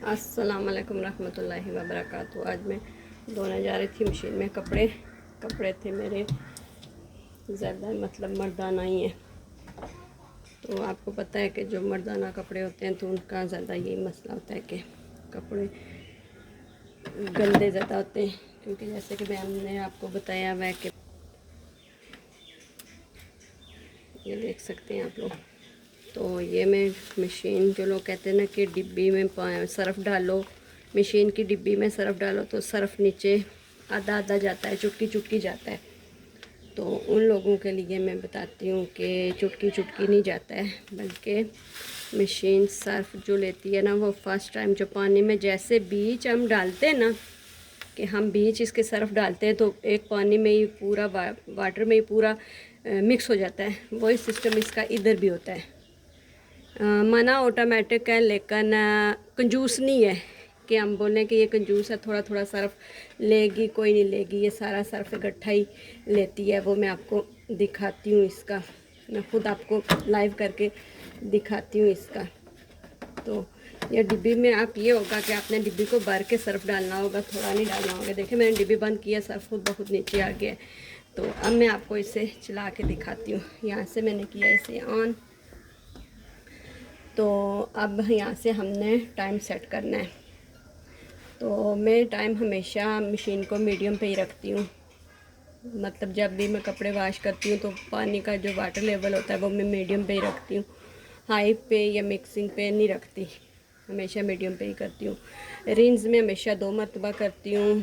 अस्सलाम वालेकुम रहमतुल्लाहि व बरकातहू। आज मैं धोने जा रही थी मशीन में कपड़े थे मेरे ज़्यादा, मतलब मर्दाना ही है। तो आपको पता है कि जो मर्दाना कपड़े होते हैं तो उनका ज़्यादा यही मसला होता है कि कपड़े गंदे ज़्यादा होते हैं, क्योंकि जैसे कि मैंने आपको बताया हुआ है कि ये देख सकते हैं आप लोग। तो ये मैं मशीन, जो लोग कहते हैं ना कि डिब्बी में सर्फ़ डालो, मशीन की डिब्बी में सर्फ़ डालो तो सर्फ़ नीचे आधा आधा जाता है, चुटकी चुटकी जाता है। तो उन लोगों के लिए मैं बताती हूँ कि चुटकी चुटकी नहीं जाता है, बल्कि मशीन सर्फ़ जो लेती है ना, वो फर्स्ट टाइम जो पानी में जैसे बीज हम डालते हैं ना, कि हम बीज इसके सर्फ़ डालते हैं तो एक पानी में ही पूरा वाटर में ही पूरा मिक्स हो जाता है। वही सिस्टम इसका इधर भी होता है। मना ऑटोमेटिक है, लेकिन कंजूस नहीं है कि हम बोलें कि ये कंजूस है, थोड़ा थोड़ा सर्फ लेगी, कोई नहीं लेगी। ये सारा सर्फ इकट्ठा ही लेती है। वो मैं आपको दिखाती हूँ इसका, मैं ख़ुद आपको लाइव करके दिखाती हूँ इसका। तो ये डिब्बी में आप ये होगा कि आपने डिब्बी को भर के सर्फ डालना होगा, थोड़ा नहीं डालना होगा। देखिए मैंने डिब्बी बंद किया, सर्फ खुद बहुत नीचे आ गया है। तो अब मैं आपको इसे चला के दिखाती हूँ। यहाँ से मैंने किया इसे ऑन। तो अब यहाँ से हमने टाइम सेट करना है। तो मैं टाइम हमेशा मशीन को मीडियम पे ही रखती हूँ। मतलब जब भी मैं कपड़े वॉश करती हूँ तो पानी का जो वाटर लेवल होता है वो मैं मीडियम पे ही रखती हूँ। हाई पे या मिक्सिंग पे नहीं रखती, हमेशा मीडियम पे ही करती हूँ। रिंस में हमेशा 2 मरतबा करती हूँ।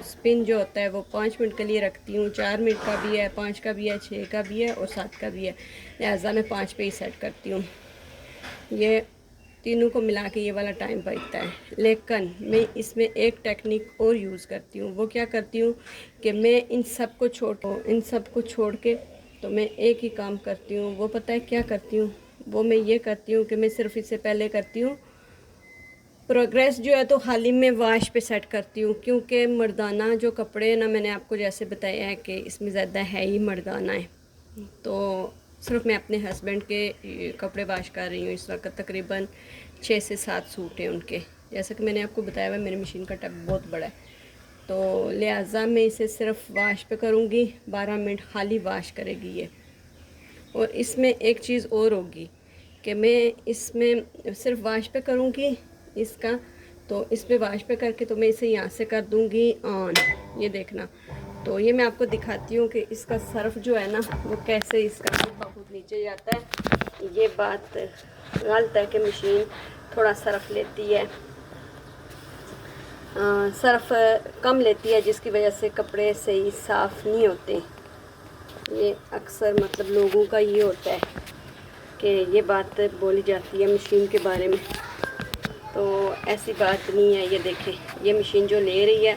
स्पिन जो होता है वो 5 मिनट के लिए रखती हूँ। 4 मिनट का भी है, 5 का भी है, 6 का भी है और 7 का भी है। लिहाजा मैं 5 पे ही सेट करती हूँ। ये तीनों को मिला के ये वाला टाइम बचता है। लेकिन मैं इसमें एक टेक्निक और यूज़ करती हूँ। वो क्या करती हूँ कि मैं इन सब को छोड़ के तो मैं एक ही काम करती हूँ। वो पता है क्या करती हूँ? वो मैं ये करती हूँ कि मैं सिर्फ इससे पहले करती हूँ प्रोग्रेस जो है तो खाली मैं वाश पे सेट करती हूँ, क्योंकि मर्दाना जो कपड़े ना, मैंने आपको जैसे बताया है कि इसमें ज़्यादा है ही मर्दाना है। तो सिर्फ मैं अपने हस्बैंड के कपड़े वाश कर रही हूँ। इस वक्त तकरीबन 6 से 7 सूट हैं उनके। जैसा कि मैंने आपको बताया हुआ मेरी मशीन का टब बहुत बड़ा है, तो लिहाजा मैं इसे सिर्फ वाश पे करूँगी। 12 मिनट खाली वाश करेगी ये। और इसमें एक चीज़ और होगी कि मैं इसमें सिर्फ वाश पे करूँगी इसका। तो इस पर वाश पे करके तो मैं इसे यहाँ से कर दूँगी ऑन। ये देखना। तो ये मैं आपको दिखाती हूँ कि इसका सर्फ जो है ना वो कैसे इसका बहुत नीचे जाता है। ये बात गलत है कि मशीन थोड़ा सर्फ लेती है, सर्फ कम लेती है, जिसकी वजह से कपड़े सही साफ़ नहीं होते। ये अक्सर मतलब लोगों का ये होता है कि ये बात बोली जाती है मशीन के बारे में, तो ऐसी बात नहीं है। ये देखें, ये मशीन जो ले रही है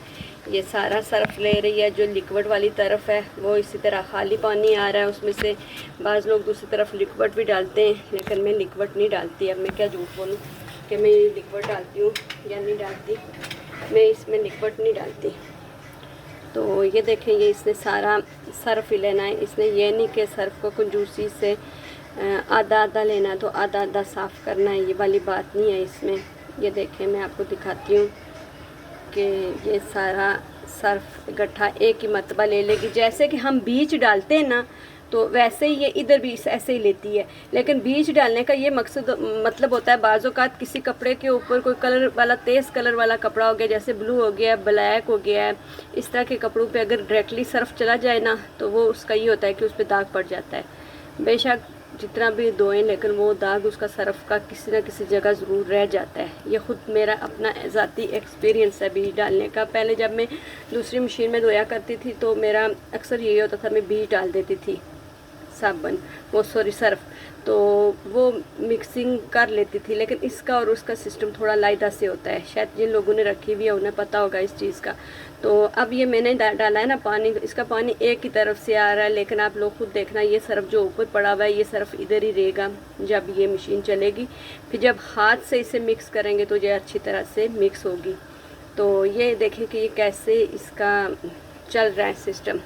ये सारा सर्फ ले रही है। जो लिक्विड वाली तरफ है वो इसी तरह खाली पानी आ रहा है उसमें से। बाज़ लोग दूसरी तरफ लिक्विड भी डालते हैं, लेकिन मैं लिक्विड नहीं डालती। अब मैं क्या झूठ बोलूँ कि मैं लिक्विड डालती हूँ या नहीं डालती, मैं इसमें लिक्विड नहीं डालती। तो ये देखें, ये इसने सारा सर्फ ही लेना है। इसने ये नहीं कि सर्फ को कंजूसी से आधा आधा लेना है तो आधा आधा साफ़ करना है, ये वाली बात नहीं है इसमें। ये देखें, मैं आपको दिखाती हूँ कि ये सारा सर्फ इकट्ठा एक ही मरतबा ले लेगी। जैसे कि हम बीज डालते हैं ना, तो वैसे ही ये इधर भी ऐसे ही लेती है। लेकिन बीज डालने का ये मकसद मतलब होता है, बाज़ औक़ात किसी कपड़े के ऊपर कोई कलर वाला, तेज़ कलर वाला कपड़ा हो गया, जैसे ब्लू हो गया, ब्लैक हो गया है, इस तरह के कपड़ों पे अगर डायरेक्टली सर्फ चला जाए ना तो वो उसका ये होता है कि उस पर दाग पड़ जाता है। बेशक जितना भी धोएं, लेकिन वो दाग उसका सर्फ का किसी न किसी जगह ज़रूर रह जाता है। ये ख़ुद मेरा अपना ज़ाती एक्सपीरियंस है बीज डालने का। पहले जब मैं दूसरी मशीन में धोया करती थी तो मेरा अक्सर यही होता था, मैं बीज डाल देती थी, साबुन, वो सॉरी सर्फ, तो वो मिक्सिंग कर लेती थी। लेकिन इसका और उसका सिस्टम थोड़ा लाइदा से होता है, शायद जिन लोगों ने रखी हुई है उन्हें पता होगा इस चीज़ का। तो अब ये मैंने डाला है ना पानी, इसका पानी एक ही तरफ से आ रहा है, लेकिन आप लोग खुद देखना, ये सर्फ जो ऊपर पड़ा हुआ है ये सर्फ इधर ही रहेगा जब ये मशीन चलेगी। फिर जब हाथ से इसे मिक्स करेंगे तो ये अच्छी तरह से मिक्स होगी। तो ये देखें कि ये कैसे इसका चल रहा है सिस्टम।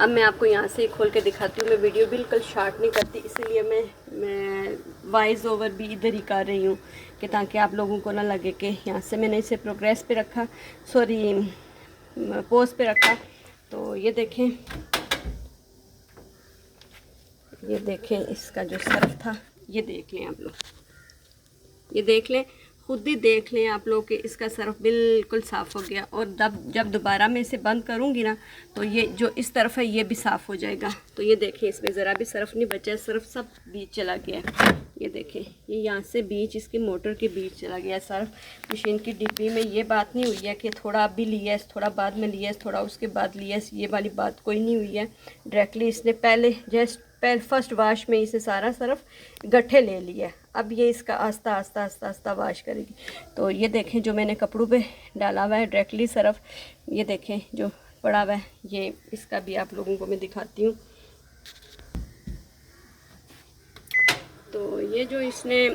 अब मैं आपको यहाँ से खोल के दिखाती हूँ। मैं वीडियो बिल्कुल शॉर्ट नहीं करती, इसीलिए मैं वॉइस ओवर भी इधर ही कर रही हूँ कि ताकि आप लोगों को ना लगे कि यहाँ से मैंने इसे प्रोग्रेस पे रखा, सॉरी पोज पे रखा। तो ये देखें इसका जो सर्फ था, ये देख लें आप लोग, ये देख लें, खुद ही देख लें आप लोग कि इसका सर्फ बिल्कुल साफ़ हो गया। और जब दोबारा मैं इसे बंद करूँगी ना तो ये जो इस तरफ है ये भी साफ़ हो जाएगा। तो ये देखें इसमें ज़रा भी सर्फ नहीं बचा है, सर्फ सब बीच चला गया है। ये देखें, ये यहाँ से बीच इसकी मोटर के बीच चला गया सर्फ। मशीन की डिब्बी में ये बात नहीं हुई है कि थोड़ा अभी लिया है, थोड़ा बाद में लिया है, थोड़ा उसके बाद लिया है, ये वाली बात कोई नहीं हुई है। डायरेक्टली इसने पहले फर्स्ट वाश में इसे सारा सर्फ गट्ठे ले लिया। अब ये इसका आस्ता आस्ता वाश करेगी। तो ये देखें जो मैंने कपड़ों पे डाला हुआ है डायरेक्टली सर्फ, ये देखें जो पड़ा हुआ है, ये इसका भी आप लोगों को मैं दिखाती हूँ। तो ये जो इसने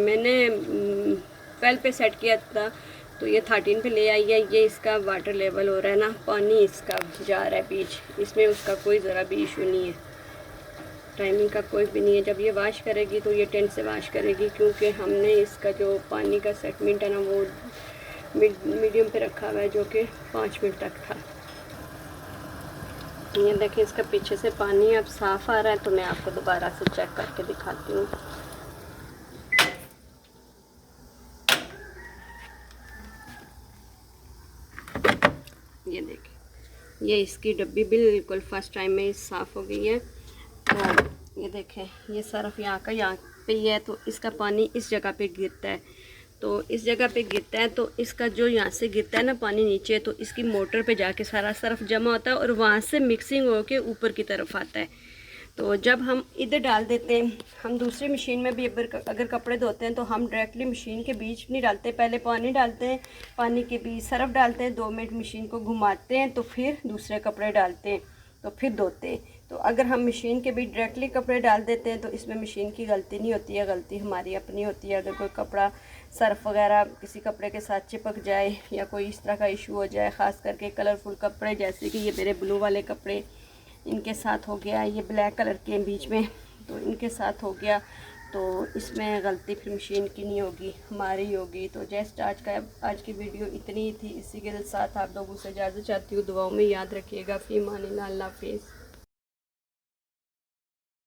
मैंने 12 पे सेट किया था, तो ये 13 पे ले आई है। ये इसका वाटर लेवल हो रहा है ना, पानी इसका जा रहा है बीच, इसमें उसका कोई ज़रा भी इशू नहीं है, टाइमिंग का कोई भी नहीं है। जब ये वाश करेगी तो ये 10 से वाश करेगी, क्योंकि हमने इसका जो पानी का सेटमेंट है ना वो मीडियम पे रखा हुआ है, जो कि 5 मिनट तक था। ये देखिए इसका पीछे से पानी अब साफ़ आ रहा है। तो मैं आपको दोबारा से चेक करके दिखाती हूँ। ये देखिए, ये इसकी डब्बी बिल्कुल फर्स्ट टाइम में साफ़ हो गई है। तो ये देखें, ये सर्फ यहाँ पे ही है, तो इसका पानी इस जगह पे गिरता है। तो इस जगह पे गिरता है तो इसका जो यहाँ से गिरता है ना पानी नीचे, तो इसकी मोटर पे जाके सारा सर्फ जमा होता है और वहाँ से मिक्सिंग होके ऊपर की तरफ आता है। तो जब हम इधर डाल देते हैं, हम दूसरी मशीन में भी अगर कपड़े धोते हैं तो हम डायरेक्टली मशीन के बीच नहीं डालते, पहले पानी डालते हैं, पानी के बीच सर्फ डालते हैं, 2 मिनट मशीन को घुमाते हैं, तो फिर दूसरे कपड़े डालते हैं, तो फिर धोते हैं। तो अगर हम मशीन के बीच डायरेक्टली कपड़े डाल देते हैं तो इसमें मशीन की गलती नहीं होती है, गलती हमारी अपनी होती है। अगर कोई कपड़ा सर्फ वगैरह किसी कपड़े के साथ चिपक जाए या कोई इस तरह का इशू हो जाए, ख़ास करके कलरफुल कपड़े, जैसे कि ये मेरे ब्लू वाले कपड़े, इनके साथ हो गया, ये ब्लैक कलर के बीच में, तो इनके साथ हो गया, तो इसमें गलती फिर मशीन की नहीं होगी, हमारी होगी। तो जस्ट आज की वीडियो इतनी ही थी। इसी के साथ आप लोगों से इजाज़त चाहती हूँ। दुआओं में याद रखिएगा। फ़ी अमान अल्लाह, अल्लाह हाफ़िज़।